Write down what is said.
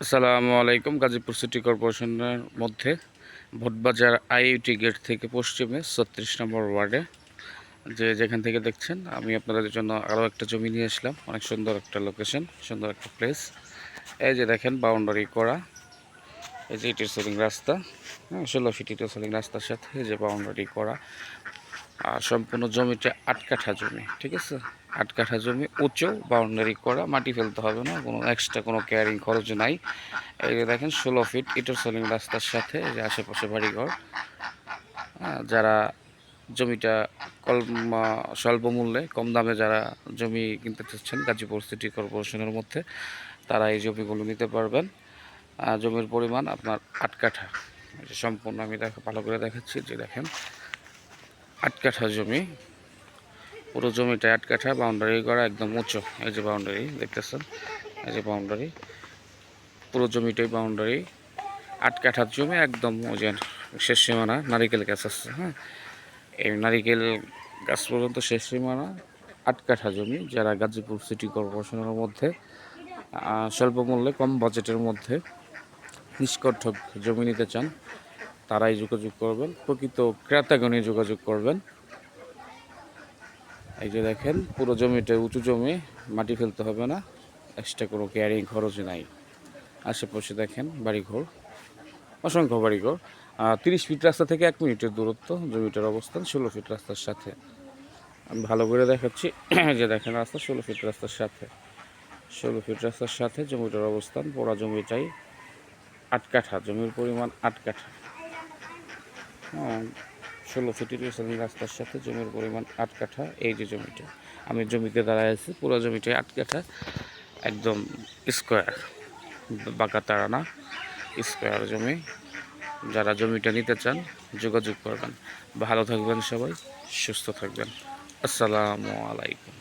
আসসালামু আলাইকুম। গাজীপুর সিটি কর্পোরেশনের মধ্যে ভোটবাজার আইইউটি গেট থেকে পশ্চিমে ৩৬ নম্বর ওয়ার্ডে যেখান থেকে দেখছেন, আমি আপনাদের জন্য আরও একটা জমি নিয়ে আসলাম। অনেক সুন্দর একটা লোকেশন, সুন্দর একটা প্লেস। এই যে দেখেন, বাউন্ডারি করা, এই যে ইটের সোলিং রাস্তা, 16 ফিট ইটের সোলিং রাস্তার সাথে এই যে বাউন্ডারি করা। আর সম্পূর্ণ জমিটা ৮ কাঠা জমি, ঠিক আছে? ৮ কাঠা জমি, উঁচু, বাউন্ডারি করা, মাটি ফেলতে হবে না, কোনো এক্সট্রা কোনো ক্যারিং খরচ নাই। এই যে দেখেন 16 ফিট ইটের সোলিং রাস্তার সাথে এই যে আশেপাশে বাড়িঘর। যারা জমিটা স্বল্প মূল্যে কম দামে যারা জমি কিনতে চাচ্ছেন গাজীপুর সিটি কর্পোরেশনের মধ্যে, তারা এই জমিগুলো নিতে পারবেন। জমির পরিমাণ আপনার ৮ কাঠা। সম্পূর্ণ আমি ভালো করে দেখাচ্ছি। যে দেখেন ৮ কাঠা জমি, পুরো জমিটা ৮ কাঠা, বাউন্ডারি করা, একদম উঁচু। এই যে বাউন্ডারি দেখতেছেন, এই যে বাউন্ডারি, পুরো জমিটাই বাউন্ডারি। ৮ কাঠার জমি, একদম ওই যে শেষ সীমানা নারিকেল গাছ আছে। এই নারিকেল গাছ পর্যন্ত শেষ সীমানা। ৮ কাঠা জমি, যারা গাজীপুর সিটি কর্পোরেশনের মধ্যে স্বল্প মূল্যে কম বাজেটের মধ্যে নিষ্কণ্টক জমি নিতে চান, তারাই যোগাযোগ করবেন। প্রকৃত ক্রেতাগণে যোগাযোগ করবেন। এই যে দেখেন, পুরো জমিটা উঁচু জমি, মাটি ফেলতে হবে না, এক্সট্রা কোনো ক্যারিং খরচ নাই। আশেপাশে দেখেন বাড়িঘর, অসংখ্য বাড়িঘর। 30 ফিট রাস্তা থেকে 1 মিনিটের দূরত্ব জমিটার অবস্থান 16 ফিট রাস্তার সাথে। আমি ভালো করে দেখাচ্ছি। যে দেখেন রাস্তা 16 ফিট রাস্তার সাথে, 16 ফিট রাস্তার সাথে জমিটার অবস্থান। পোড়া জমিটাই ৮ কাঠা, জমির পরিমাণ 8 কাঠা। 16 ফিটের রাস্তার সাথে জমির পরিমাণ 8 কাঠা। এই যে জমিটা, আমি জমিতে দাঁড়ায় আছি, পুরো জমিটাই 8 কাঠা, একদম স্কোয়ার, বাঁকা তারা না, স্কোয়ার জমি। যারা জমিটা নিতে চান যোগাযোগ করবেন। ভালো থাকবেন সবাই, সুস্থ থাকবেন। আসসালামু আলাইকুম।